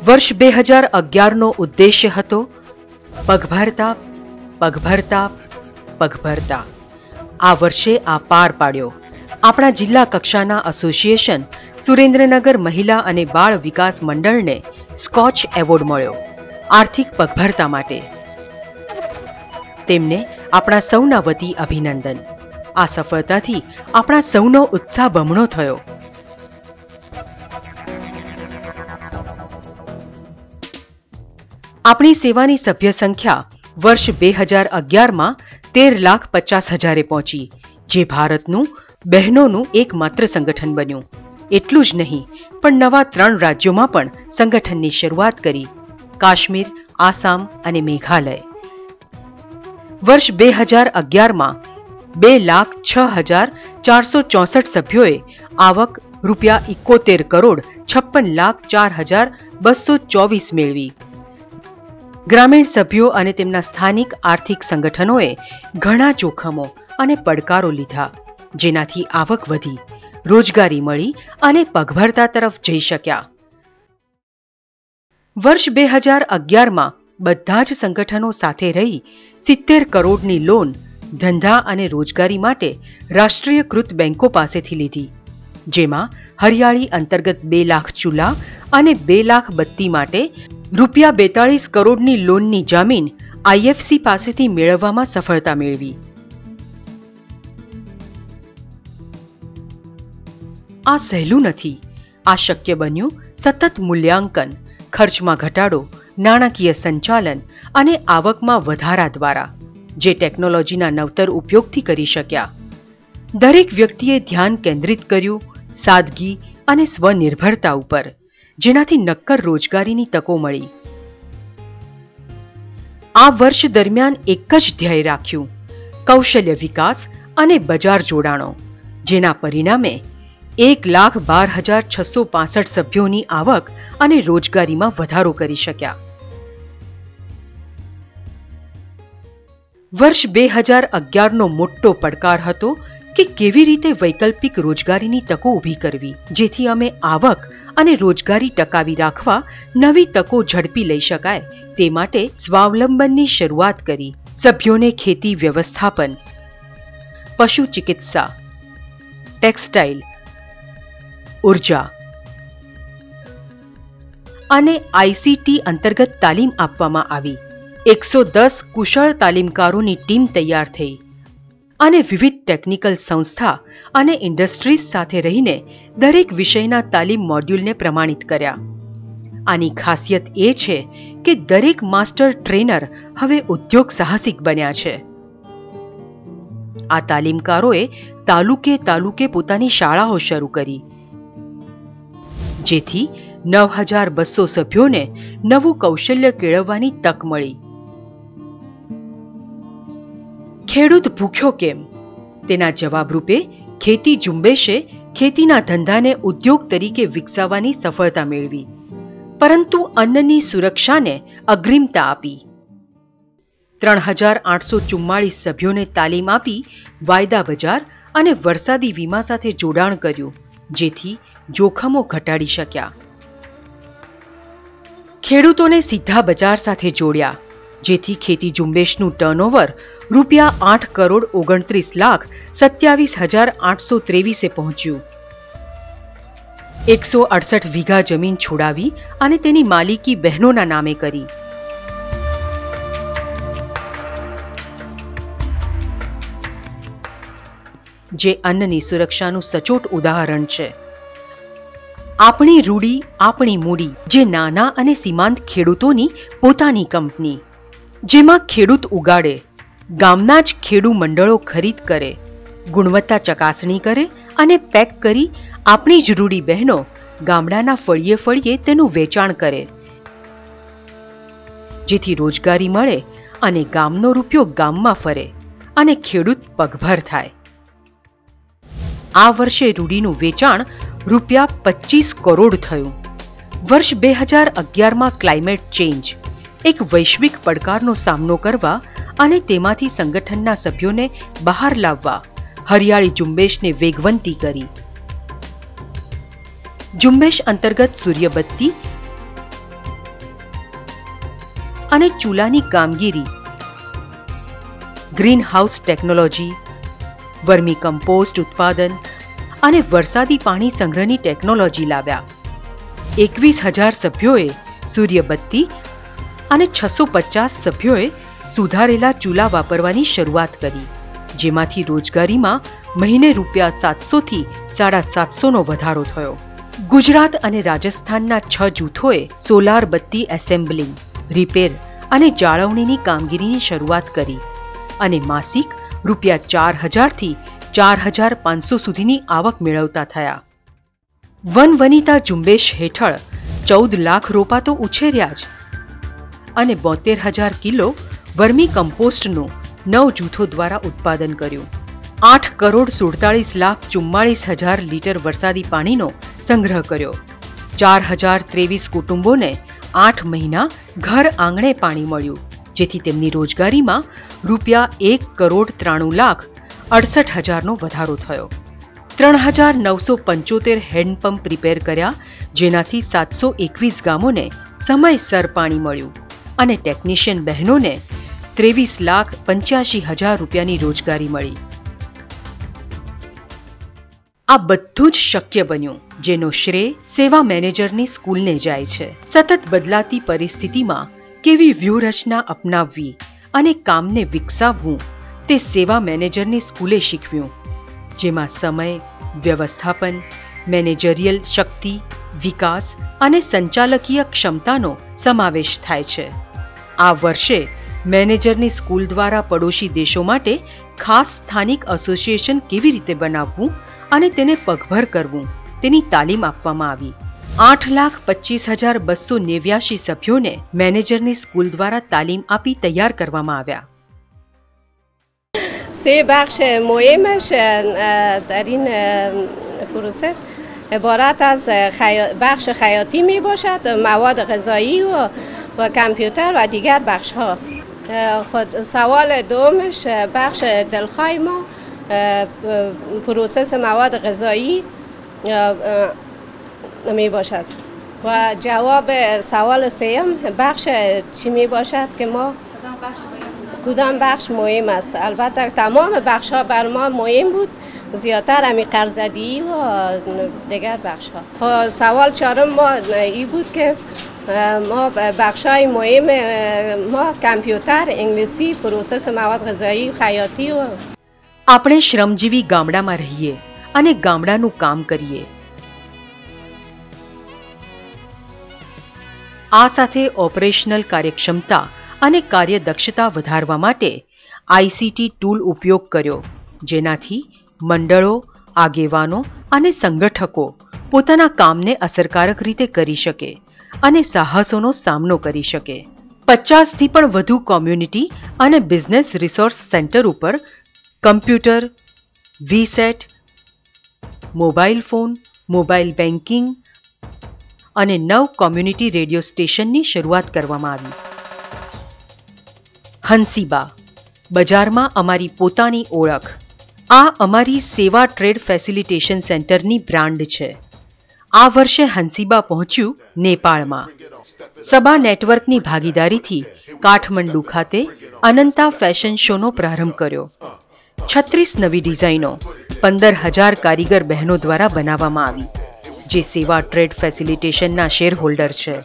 વર્ષ 2011નો ઉદ્દેશ્ય હતો પગભરતા પગભરતા પગભરતા. આ વર્ષે આ પાર પાડ્યો. આપણા જિલ્લા કક્ષાના એસોસિએશન સુરેન્દ્રનગર મહિલા અને બાળ વિકાસ મંડળને સ્કોચ એવોર્ડ મળ્યો આર્થિક પગભરતા માટે. તેમને આપણા સૌના વતી અભિનંદન. આ સફળતાથી આપણા સૌનો ઉત્સાહ બમણો થયો. આપણી સેવાની સભ્ય સંખ્યા વર્ષ 2011માં 13,50,000 પહોંચી, જે ભારતનું બહેનોનું એકમાત્ર સંગઠન બન્યું. એટલું જ નહીં, પણ નવા 3 રાજ્યોમાં પણ સંગઠનની શરૂઆત કરી: કાશ્મીર, આસામ અને મેઘાલય. વર્ષ 2011માં 2,06,464 સભ્યોએ આવક ₹71,56,04,224 મેળવી. ગ્રામીણ સભ્યો અને તેમના સ્થાનિક આર્થિક સંગઠનોએ ઘણા જોખમો અને પડકારો લીધા, જેનાથી આવક વધી, રોજગારી મળી અને પગભરતા તરફ જઈ શક્યા. વર્ષ 2011માં બધા જ સંગઠનો સાથે રહી 70 કરોડની લોન ધંધા અને રોજગારી માટે રાષ્ટ્રીયકૃત બેંકો પાસેથી લીધી, જેમાં હરિયાળી અંતર્ગત 2 લાખ ચૂલા અને 2 લાખ બત્તી માટે ₹42 કરોડની લોનની જામીન આઈએફસી પાસેથી મેળવવામાં સફળતા મેળવી. આ સહેલું નથી. આ શક્ય બન્યું સતત મૂલ્યાંકન, ખર્ચમાં ઘટાડો, નાણાકીય સંચાલન અને આવકમાં વધારા દ્વારા, જે ટેકનોલોજીના નવતર ઉપયોગથી કરી શક્યા. દરેક વ્યક્તિએ ધ્યાન કેન્દ્રિત કર્યું સાદગી અને સ્વનિર્ભરતા ઉપર, જેનાથી નક્કર રોજગારીની તકો મળી. આ વર્ષ દરમિયાન એક જ ધ્યેય રાખ્યું: કૌશલ્ય વિકાસ અને બજાર જોડાણો, જેના પરિણામે 1,12,665 સભ્યોની આવક અને રોજગારીમાં વધારો કરી શક્યા. વર્ષ 2011નો મોટો પડકાર હતો કે કેવી રીતે વૈકલ્પિક રોજગારીની તકો ઊભી કરવી, જેથી અમે આવક અને રોજગારી ટકાવી રાખવા નવી તકો ઝડપી લઈ શકાય તે માટે સ્વાવલંબનની શરૂઆત કરી. સભ્યોને ખેતી વ્યવસ્થાપન, પશુ ચિકિત્સા, ટેક્સટાઇલ, ઉર્જા અને આઈસીટી અંતર્ગત તાલીમ આપવામાં આવી. 110 કુશળ તાલીમકારોની ટીમ તૈયાર થઈ અને વિવિધ ટેકનિકલ સંસ્થા અને ઇન્ડસ્ટ્રીઝ સાથે રહીને દરેક વિષયના તાલીમ મોડ્યુલને પ્રમાણિત કર્યા. આની ખાસિયત એ છે કે દરેક માસ્ટર ટ્રેનર હવે ઉદ્યોગ સાહસિક બન્યા છે. આ તાલીમકારોએ તાલુકે પોતાની શાળાઓ શરૂ કરી, જેથી 9,200 સભ્યોને નવું કૌશલ્ય કેળવવાની તક મળી. ખેડૂત ભૂખ્યો કેમ? તેના જવાબરૂપે ખેતી ઝુંબેશે ખેતીના ધંધાને ઉદ્યોગ તરીકે વિકસાવવાની સફળતા મેળવી, પરંતુ અન્નની સુરક્ષાને અગ્રિમતા આપી. 3,844 સભ્યોને તાલીમ આપી વાયદા બજાર અને વરસાદી વીમા સાથે જોડાણ કર્યું, જેથી જોખમો ઘટાડી શક્યા. ખેડૂતોને સીધા બજાર સાથે જોડ્યા, જેથી ખેતી ઝુંબેશનું ટર્નઓવર ₹8,29,27,823 પહોંચ્યું. 168 વીઘા જમીન છોડાવી અને તેની માલિકી બહેનોના નામે કરી. જે અન્નની સુરક્ષાનું સચોટ ઉદાહરણ છે. આપણી રૂડી આપણી મૂડી, જે નાના અને સીમાંત ખેડૂતોની પોતાની કંપની, જેમાં ખેડૂત ઉગાડે, ગામના જ ખેડૂ મંડળો ખરીદ કરે, ગુણવત્તા ચકાસણી કરે અને પેક કરી આપણી જ રૂડી બહેનો ગામડાના ફળીએ તેનું વેચાણ કરે, જેથી રોજગારી મળે અને ગામનો રૂપિયો ગામમાં ફરે અને ખેડૂત પગભર થાય. આ વર્ષે રૂડીનું વેચાણ ₹25 કરોડ થયું. વર્ષ 2011માં ક્લાઇમેટ ચેન્જ એક વૈશ્વિક પડકારનો સામનો કરવા અને તેમાંથી સંગઠનના સભ્યોને બહાર લાવવા હરિયાળી ઝુંબેશને વેગવંતી કરી. ઝુંબેશ અંતર્ગત સૂર્યબત્તી અને ચૂલાની કામગીરી, green house technology, vermi compost ઉત્પાદન અને વરસાદી પાણી સંગ્રહની ટેકનોલોજી લાવ્યા. 21,000 સભ્યોએ સૂર્યબત્તી અને 650 સભ્યોએ સુધારેલા ચૂલા વાપરવાની શરૂઆત કરી, જેમાંથી રોજગારીમાં મહિને ₹700 થી ₹750નો વધારો થયો. ગુજરાત અને રાજસ્થાનના 6 જૂથોએ સોલાર બત્તી એસેમ્બલિંગ, રિપેર અને જાળવણીની કામગીરીની શરૂઆત કરી અને માસિક ₹4,000 થી ₹4,500 સુધીની આવક મેળવતા થયા. વનવનિતા ઝુંબેશ હેઠળ 14 લાખ રોપા તો ઉછેર્યા જ અને 72,000 કિલો વર્મી કમ્પોસ્ટનું 9 જૂથો દ્વારા ઉત્પાદન કર્યું. 8,47,44,000 લીટર વરસાદી પાણીનો સંગ્રહ કર્યો. 4,023 કુટુંબોને 8 મહિના ઘર આંગણે પાણી મળ્યું, જેથી તેમની રોજગારીમાં ₹1,93,68,000નો વધારો થયો. 3,975 હેન્ડપંપ રિપેર કર્યા, જેનાથી 721 ગામોને સમયસર પાણી મળ્યું અને ટેકનિશિયન બહેનોને ₹23,85,000ની રોજગારી મળી. આ બધું જ શક્ય બન્યું, જેનો શ્રેય સેવા મેનેજરની સ્કૂલને જાય છે. સતત બદલાતી પરિસ્થિતિમાં કેવી વ્યૂહરચના અપનાવવી અને કામને વિકસાવવું તે સેવા મેનેજરની સ્કૂલે શીખવ્યું, જેમાં સમય વ્યવસ્થાપન, મેનેજરિયલ શક્તિ, વિકાસ અને સંચાલકીય ક્ષમતાનો સમાવેશ થાય છે. આ વર્ષે મેનેજરની સ્કૂલ દ્વારા પડોશી દેશો માટે ખાસ સ્થાનિક એસોસિએશન કેવી રીતે બનાવવું અને તેને પગભર કરવું તેની તાલીમ આપવામાં આવી. 8,25,289 સભ્યોને મેનેજરની સ્કૂલ દ્વારા તાલીમ આપી તૈયાર કરવામાં આવ્યા. 3 بخش مهمش در این پروسه عبارت از بخش خیاطی می باشد، مواد غذایی و کامپیوتر و دیگر بخش ها. خود سوال دومش بخش دلخواه ما پروسس مواد غذایی می باشد و جواب سوال سوم بخش چی می باشد که ما کدام بخش مهم است. البته تمام بخش ها بر ما مهم بود، زیادتر همی قرضدی و دیگر بخش ها. سوال چهارم ما این بود که ما بخش های مهم ما کامپیوتر، انگلیسی، پروسس مواد غذایی، خیاطی و આપણે શ્રમજીવી ગામડામાં રહીએ અને ગામડાનું કામ કરીએ. આ સાથે ઓપરેશનલ કાર્યક્ષમતા અને કાર્યદક્ષતા વધારવા માટે આઈસીટી ટૂલ ઉપયોગ કર્યો, જેનાથી મંડળો, આગેવાનો અને સંગઠકો પોતાના કામને અસરકારક રીતે કરી શકે અને સાહસોનો સામનો કરી શકે. 50થી પણ વધુ કોમ્યુનિટી અને બિઝનેસ રિસોર્સ સેન્ટર ઉપર computer, VSAT, mobile phone, mobile banking અને 9 કોમ્યુનિટી રેડિયો સ્ટેશનની શરૂઆત કરવામાં આવી. હંસીબા બજારમાં અમારી પોતાની ઓળખ. આ અમારી સેવા ટ્રેડ ફેસિલિટેશન સેન્ટરની બ્રાન્ડ છે. આ વર્ષે હંસીબા પહોંચ્યું નેપાળમાં. સબા નેટવર્કની ભાગીદારીથી કાઠમંડુ ખાતે અનંતા ફેશન શોનો પ્રારંભ કર્યો. 36 નવી ડિઝાઇનો 15,000 કારીગર બહેનો દ્વારા બનાવવામાં આવી, જે સેવા ટ્રેડ ફેસિલિટેશનના શેર હોલ્ડર છે.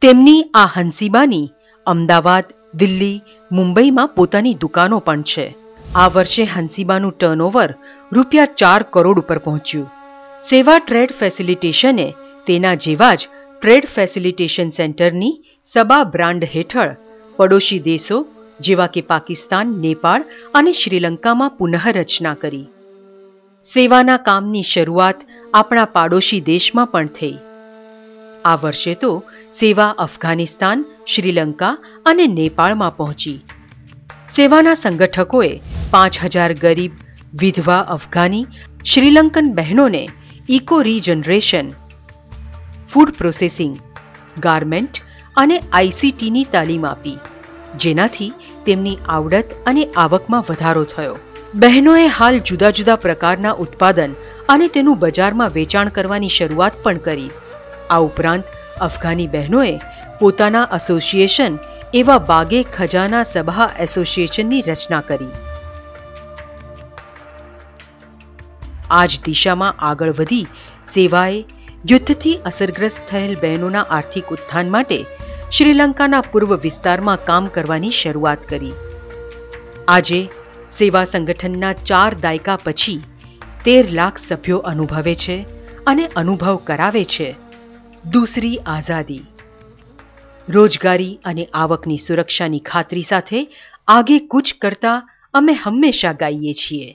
તેમની આ હંસીબાની અમદાવાદ, દિલ્હી, મુંબઈમાં પોતાની દુકાનો પણ છે. આ વર્ષે હંસીબાનું ટર્નઓવર ₹4 કરોડ ઉપર પહોંચ્યું. સેવા ટ્રેડ ફેસિલિટેશને તેના જેવા જ ટ્રેડ ફેસિલિટેશન સેન્ટરની સબા બ્રાન્ડ હેઠળ પડોશી દેશો જેવા કે પાકિસ્તાન, નેપાળ અને શ્રીલંકામાં પુનઃરચના કરી. સેવાના કામની શરૂઆત આપણા પાડોશી દેશમાં પણ થઈ. આ વર્ષે તો સેવા અફઘાનિસ્તાન, શ્રીલંકા અને નેપાળમાં પહોંચી. સેવાના સંગઠકોએ 5,000 ગરીબ, વિધવા અફઘાની, શ્રીલંકન બહેનોને eco regeneration, food processing, garment અને આઈસીટીની તાલીમ આપી, જેનાથી તેમની આવડત અને આવકમાં વધારો થયો. બહેનોએ હાલ જુદા જુદા પ્રકારના ઉત્પાદન અને તેનું બજારમાં વેચાણ કરવાની શરૂઆત પણ કરી. આ ઉપરાંત અફઘાની બહેનોએ પોતાના એસોસિએશન એવા બાગે ખજાના સભા એસોસિએશનની રચના કરી. આ જ દિશામાં આગળ વધી સેવાએ યુદ્ધથી અસરગ્રસ્ત થયેલ બહેનોના આર્થિક ઉત્થાન માટે શ્રીલંકાના પૂર્વ વિસ્તારમાં કામ કરવાની શરૂઆત કરી. આજે સેવા સંગઠનના 4 દાયકા પછી 13 લાખ સભ્યો અનુભવે છે અને અનુભવ કરાવે છે દૂસરી આઝાદી. રોજગારી અને આવકની સુરક્ષાની ખાતરી સાથે આગે કૂચ કરતા અમે હંમેશા ગાઈએ છીએ.